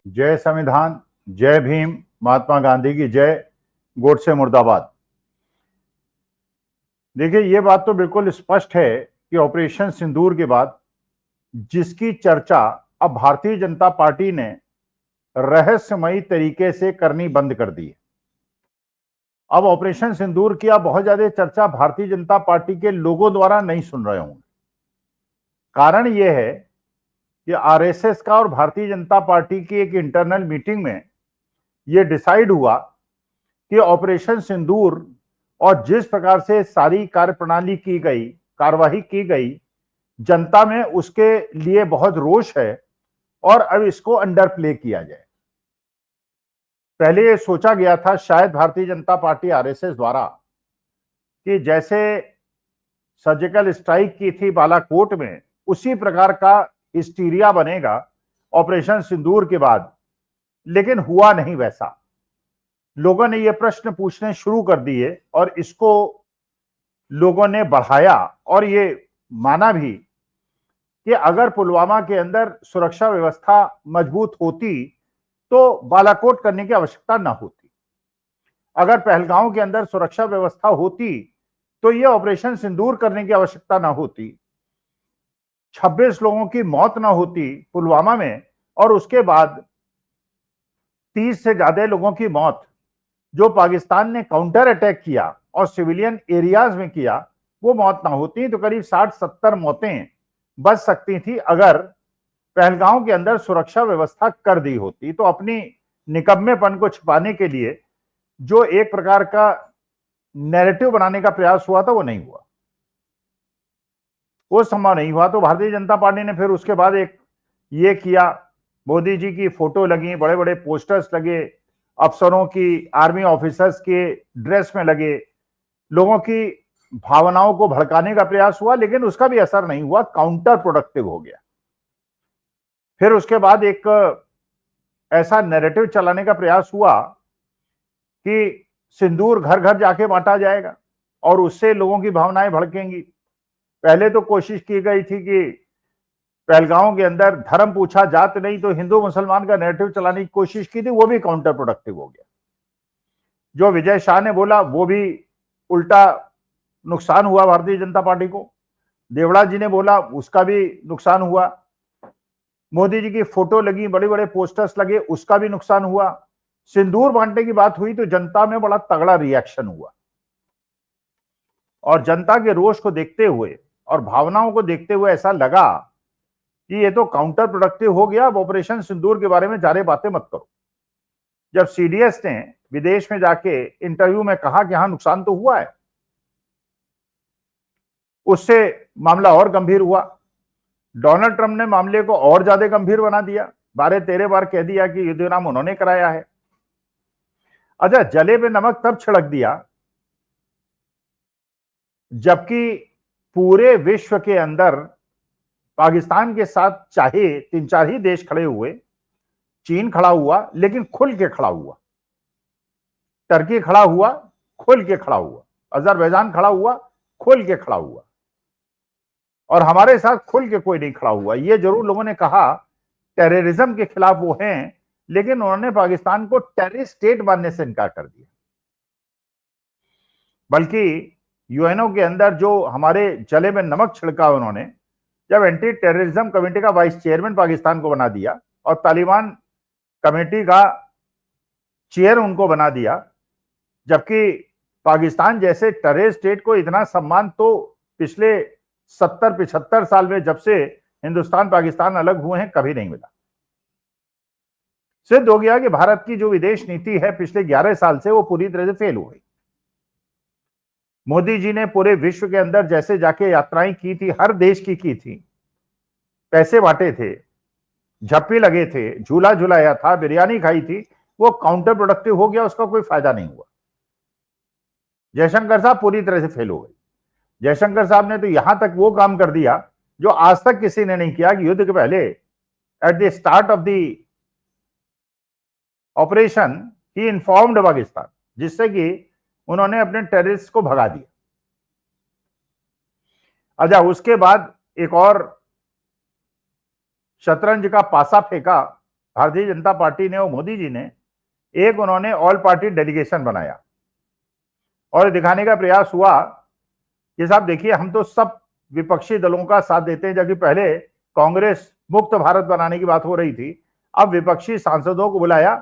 जय संविधान, जय भीम, महात्मा गांधी की जय, गोडसे मुर्दाबाद। देखिए, ये बात तो बिल्कुल स्पष्ट है कि ऑपरेशन सिंदूर के बाद जिसकी चर्चा अब भारतीय जनता पार्टी ने रहस्यमयी तरीके से करनी बंद कर दी है। अब ऑपरेशन सिंदूर की आप बहुत ज्यादा चर्चा भारतीय जनता पार्टी के लोगों द्वारा नहीं सुन रहे होंगे। कारण यह है कि आरएसएस का और भारतीय जनता पार्टी की एक इंटरनल मीटिंग में यह डिसाइड हुआ कि ऑपरेशन सिंदूर और जिस प्रकार से सारी कार्यप्रणाली की गई, कार्यवाही की गई, जनता में उसके लिए बहुत रोष है और अब इसको अंडर प्ले किया जाए। पहले ये सोचा गया था शायद भारतीय जनता पार्टी आरएसएस द्वारा कि जैसे सर्जिकल स्ट्राइक की थी बालाकोट में, उसी प्रकार का हिस्टीरिया बनेगा ऑपरेशन सिंदूर के बाद, लेकिन हुआ नहीं वैसा। लोगों ने ये प्रश्न पूछने शुरू कर दिए और इसको लोगों ने बढ़ाया और ये माना भी कि अगर पुलवामा के अंदर सुरक्षा व्यवस्था मजबूत होती तो बालाकोट करने की आवश्यकता ना होती। अगर पहलगांव के अंदर सुरक्षा व्यवस्था होती तो ये ऑपरेशन सिंदूर करने की आवश्यकता ना होती, 26 लोगों की मौत ना होती पुलवामा में, और उसके बाद 30 से ज्यादा लोगों की मौत जो पाकिस्तान ने काउंटर अटैक किया और सिविलियन एरियाज में किया, वो मौत ना होती तो करीब 60-70 मौतें बच सकती थी अगर पहलगांव के अंदर सुरक्षा व्यवस्था कर दी होती। तो अपनी निकम्मेपन को छिपाने के लिए जो एक प्रकार का नैरेटिव बनाने का प्रयास हुआ था वो नहीं हुआ, वो संभव नहीं हुआ। तो भारतीय जनता पार्टी ने फिर उसके बाद एक ये किया, मोदी जी की फोटो लगी, बड़े बड़े पोस्टर्स लगे, अफसरों की, आर्मी ऑफिसर्स के ड्रेस में लगे, लोगों की भावनाओं को भड़काने का प्रयास हुआ, लेकिन उसका भी असर नहीं हुआ, काउंटर प्रोडक्टिव हो गया। फिर उसके बाद एक ऐसा नैरेटिव चलाने का प्रयास हुआ कि सिंदूर घर घर जाके बांटा जाएगा और उससे लोगों की भावनाएं भड़केंगी। पहले तो कोशिश की गई थी कि पहलगांव के अंदर धर्म पूछा, जात नहीं, तो हिंदू मुसलमान का नैरेटिव चलाने की कोशिश की थी, वो भी काउंटर प्रोडक्टिव हो गया। जो विजय शाह ने बोला वो भी उल्टा नुकसान हुआ भारतीय जनता पार्टी को। देवड़ा जी ने बोला उसका भी नुकसान हुआ। मोदी जी की फोटो लगी, बड़े बड़े पोस्टर्स लगे, उसका भी नुकसान हुआ। सिंदूर बांटने की बात हुई तो जनता में बड़ा तगड़ा रिएक्शन हुआ और जनता के रोष को देखते हुए और भावनाओं को देखते हुए ऐसा लगा कि ये तो काउंटर प्रोडक्टिव हो गया, अब ऑपरेशन सिंदूर के बारे में ज्यादा बातें मत करो। जब सीडीएस ने विदेश में जाके इंटरव्यू में कहा कि हाँ नुकसान तो हुआ है, उससे मामला और गंभीर हुआ। डोनाल्ड ट्रंप ने मामले को और ज्यादा गंभीर बना दिया, 12-13 बार कह दिया कि युद्ध विराम उन्होंने कराया है। अच्छा, जले पे नमक तब छिड़क दिया जबकि पूरे विश्व के अंदर पाकिस्तान के साथ चाहे 3-4 ही देश खड़े हुए, चीन खड़ा हुआ लेकिन खुल के खड़ा हुआ, टर्की खड़ा हुआ, खुल के खड़ा हुआ, अजरबैजान खड़ा हुआ, खुल के खड़ा हुआ, और हमारे साथ खुल के कोई नहीं खड़ा हुआ। ये जरूर लोगों ने कहा टेररिज्म के खिलाफ वो हैं, लेकिन उन्होंने पाकिस्तान को टेररिस्ट स्टेट मानने से इनकार कर दिया। बल्कि यूएनओ के अंदर जो हमारे जले में नमक छिड़का उन्होंने, जब एंटी टेररिज्म कमेटी का वाइस चेयरमैन पाकिस्तान को बना दिया और तालिबान कमेटी का चेयर उनको बना दिया, जबकि पाकिस्तान जैसे टेररिस्ट स्टेट को इतना सम्मान तो पिछले 70-75 साल में जब से हिंदुस्तान पाकिस्तान अलग हुए हैं कभी नहीं मिला। सिद्ध हो गया कि भारत की जो विदेश नीति है पिछले 11 साल से वो पूरी तरह से फेल हो गई। मोदी जी ने पूरे विश्व के अंदर जैसे जाके यात्राएं की थी, हर देश की थी, पैसे बांटे थे, झप्पी लगे थे, झूला झुलाया था, बिरयानी खाई थी, वो काउंटर प्रोडक्टिव हो गया, उसका कोई फायदा नहीं हुआ। जयशंकर साहब पूरी तरह से फेल हो गए। जयशंकर साहब ने तो यहां तक वो काम कर दिया जो आज तक किसी ने नहीं किया कि युद्ध के पहले at the start of the operation he informed Pakistan, जिससे कि उन्होंने अपने टेररिस्ट को भगा दिया। अच्छा, उसके बाद एक और शतरंज का पासा फेंका भारतीय जनता पार्टी ने और मोदी जी ने एक उन्होंने ऑल पार्टी डेलीगेशन बनाया और दिखाने का प्रयास हुआ कि साहब देखिए हम तो सब विपक्षी दलों का साथ देते हैं, जबकि पहले कांग्रेस मुक्त भारत बनाने की बात हो रही थी। अब विपक्षी सांसदों को बुलाया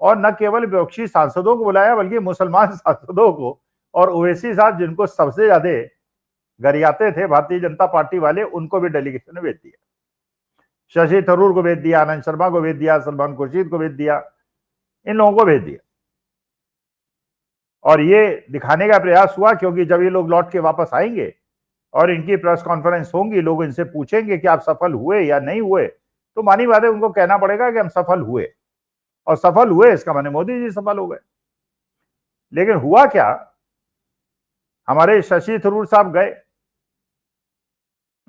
और न केवल विपक्षी सांसदों को बुलाया बल्कि मुसलमान सांसदों को, और ओवैसी साहब जिनको सबसे ज्यादा गरियाते थे भारतीय जनता पार्टी वाले, उनको भी डेलीगेशन में भेज दिया। शशि थरूर को भेज दिया, आनंद शर्मा को भेज दिया, सलमान खुर्शीद को भेज दिया, इन लोगों को भेज दिया। और ये दिखाने का प्रयास हुआ क्योंकि जब ये लोग लौट के वापस आएंगे और इनकी प्रेस कॉन्फ्रेंस होंगी, लोग इनसे पूछेंगे कि आप सफल हुए या नहीं हुए, तो मानी बात है उनको कहना पड़ेगा कि हम सफल हुए, और सफल हुए इसका माने मोदी जी सफल हो गए। लेकिन हुआ क्या, हमारे शशि थरूर साहब गए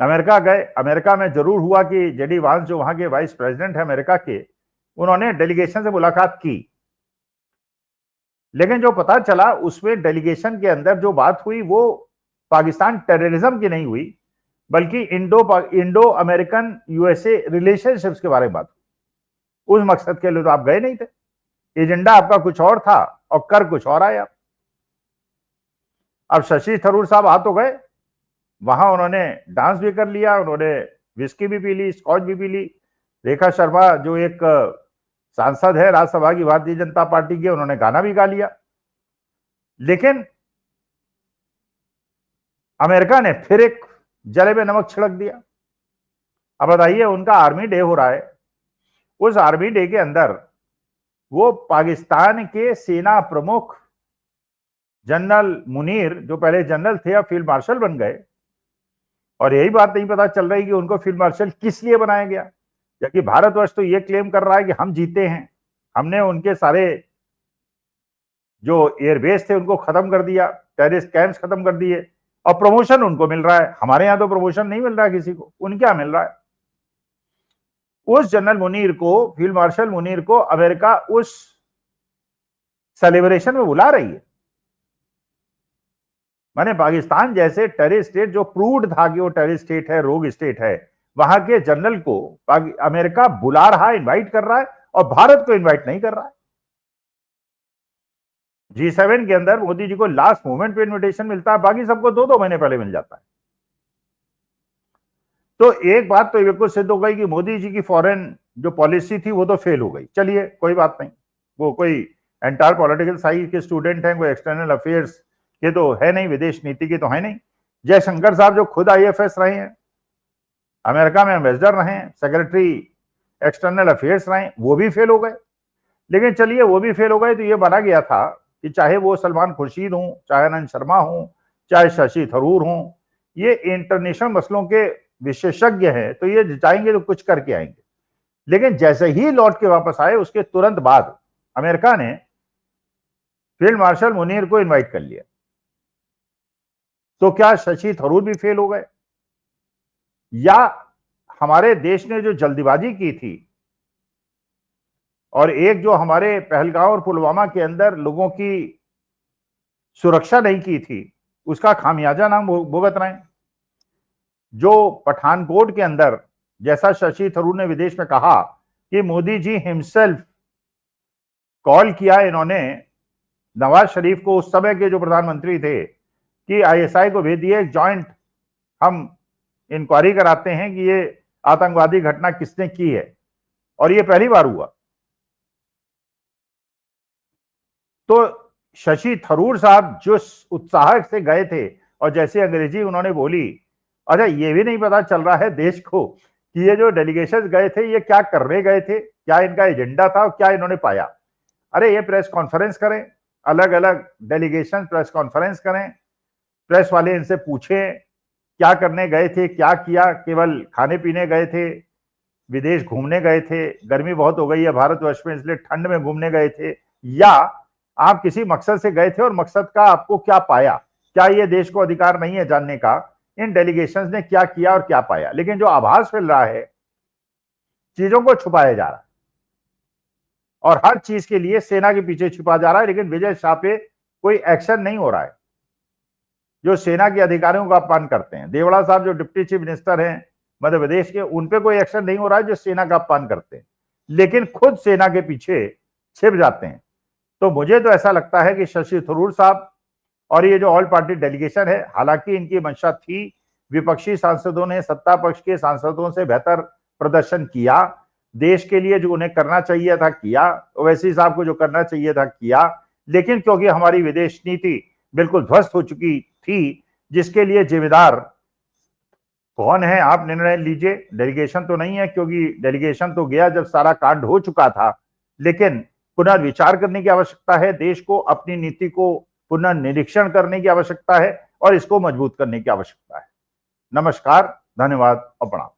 अमेरिका, गए अमेरिका में जरूर हुआ कि जेडी वांस जो वहां के वाइस प्रेसिडेंट है अमेरिका के, उन्होंने डेलीगेशन से मुलाकात की। लेकिन जो पता चला उसमें डेलीगेशन के अंदर जो बात हुई वो पाकिस्तान टेररिज्म की नहीं हुई, बल्कि इंडो अमेरिकन यूएसए रिलेशनशिप्स के बारे में बात हुई। उस मकसद के लिए तो आप गए नहीं थे, एजेंडा आपका कुछ और था और कर कुछ और आए आप। अब शशि थरूर साहब आ तो गए, वहां उन्होंने डांस भी कर लिया, उन्होंने विस्की भी पी ली, स्कॉच भी पी ली। रेखा शर्मा जो एक सांसद है राज्यसभा की भारतीय जनता पार्टी के, उन्होंने गाना भी गा लिया। लेकिन अमेरिका ने फिर एक जले में नमक छिड़क दिया। अब बताइए, उनका आर्मी डे हो रहा है, उस आर्मी डे के अंदर वो पाकिस्तान के सेना प्रमुख जनरल मुनीर, जो पहले जनरल थे अब फील्ड मार्शल बन गए, और यही बात नहीं पता चल रही कि उनको फील्ड मार्शल किस लिए बनाया गया, जबकि भारतवर्ष तो ये क्लेम कर रहा है कि हम जीते हैं, हमने उनके सारे जो एयरबेस थे उनको खत्म कर दिया, टेररिस्ट कैंप्स खत्म कर दिए, और प्रमोशन उनको मिल रहा है। हमारे यहां तो प्रमोशन नहीं मिल रहा है किसी को, उनके यहां मिल रहा है। उस जनरल मुनीर को, फील्ड मार्शल मुनीर को अमेरिका उस सेलिब्रेशन में बुला रही है। माने पाकिस्तान जैसे टेररिस्ट स्टेट, जो प्रूव्ड था कि वो टेररिस्ट स्टेट है, रोग स्टेट है, वहां के जनरल को अमेरिका बुला रहा है, इनवाइट कर रहा है, और भारत को इनवाइट नहीं कर रहा है। G7 के अंदर मोदी जी को लास्ट मोमेंट पे इनविटेशन मिलता है, बाकी सबको 2-2 महीने पहले मिल जाता है। तो एक बात तो बिल्कुल सिद्ध हो गई कि मोदी जी की फॉरेन जो पॉलिसी थी वो तो फेल हो गई। चलिए कोई बात नहीं, वो कोई एंटायर पॉलिटिकल साइंस के स्टूडेंट हैं, कोई एक्सटर्नल अफेयर्स के तो है नहीं, विदेश नीति के तो है नहीं। जयशंकर साहब जो खुद IFS रहे हैं, अमेरिका में एम्बेसडर रहे हैं, सेक्रेटरी एक्सटर्नल अफेयर्स रहे, वो भी फेल हो गए। लेकिन चलिए वो भी फेल हो गए तो ये माना गया था कि चाहे वो सलमान खुर्शीद हों, चाहे आनंद शर्मा हों, चाहे शशि थरूर हों, ये इंटरनेशनल मसलों के विशेषज्ञ हैं, तो ये जाएंगे तो कुछ करके आएंगे। लेकिन जैसे ही लौट के वापस आए उसके तुरंत बाद अमेरिका ने फील्ड मार्शल मुनीर को इनवाइट कर लिया। तो क्या शशि थरूर भी फेल हो गए, या हमारे देश ने जो जल्दीबाजी की थी और एक जो हमारे पहलगांव और पुलवामा के अंदर लोगों की सुरक्षा नहीं की थी, उसका खामियाजा नाम भुगत रहे हैं। जो पठानकोट के अंदर, जैसा शशि थरूर ने विदेश में कहा कि मोदी जी हिमसेल्फ कॉल किया इन्होंने नवाज शरीफ को, उस समय के जो प्रधानमंत्री थे, कि ISI को भेज दिए, जॉइंट हम इंक्वायरी कराते हैं कि ये आतंकवादी घटना किसने की है, और ये पहली बार हुआ। तो शशि थरूर साहब जो उत्साह से गए थे, और जैसे अंग्रेजी उन्होंने बोली, अच्छा ये भी नहीं पता चल रहा है देश को कि ये जो डेलीगेशन गए थे ये क्या करने गए थे, क्या इनका एजेंडा था और क्या इन्होंने पाया। अरे ये प्रेस कॉन्फ्रेंस करें, अलग अलग डेलीगेशन प्रेस कॉन्फ्रेंस करें, प्रेस वाले इनसे पूछें क्या करने गए थे, क्या किया, केवल खाने पीने गए थे, विदेश घूमने गए थे, गर्मी बहुत हो गई है भारतवर्ष में इसलिए ठंड में घूमने गए थे, या आप किसी मकसद से गए थे और मकसद का आपको क्या पाया, क्या ये देश को अधिकार नहीं है जानने का इन डेलीगेशंस ने क्या किया और क्या पाया। लेकिन जो आभास फैल रहा है, चीजों को छुपाया जा रहा है और हर चीज के लिए सेना के पीछे छुपा जा रहा है, लेकिन विजय शाह पे कोई एक्शन नहीं हो रहा है। जो सेना के अधिकारियों का अपमान करते हैं, देवड़ा साहब जो डिप्टी चीफ मिनिस्टर हैं मध्य प्रदेश के, उन पे कोई एक्शन नहीं हो रहा है जो सेना का अपमान करते हैं। लेकिन खुद सेना के पीछे छिप जाते हैं। तो मुझे तो ऐसा लगता है कि शशि थरूर साहब और ये जो ऑल पार्टी डेलीगेशन है, हालांकि इनकी मंशा थी, विपक्षी सांसदों ने सत्ता पक्ष के सांसदों से बेहतर प्रदर्शन किया, देश के लिए जो उन्हें करना चाहिए था किया, ओवैसी साहब को जो करना चाहिए था किया, लेकिन क्योंकि हमारी विदेश नीति बिल्कुल ध्वस्त हो चुकी थी, जिसके लिए जिम्मेदार कौन है आप निर्णय लीजिए। डेलीगेशन तो नहीं है, क्योंकि डेलीगेशन तो गया जब सारा कांड हो चुका था, लेकिन पुनर्विचार करने की आवश्यकता है, देश को अपनी नीति को पुनर्निरीक्षण करने की आवश्यकता है और इसको मजबूत करने की आवश्यकता है। नमस्कार, धन्यवाद और प्रणाम।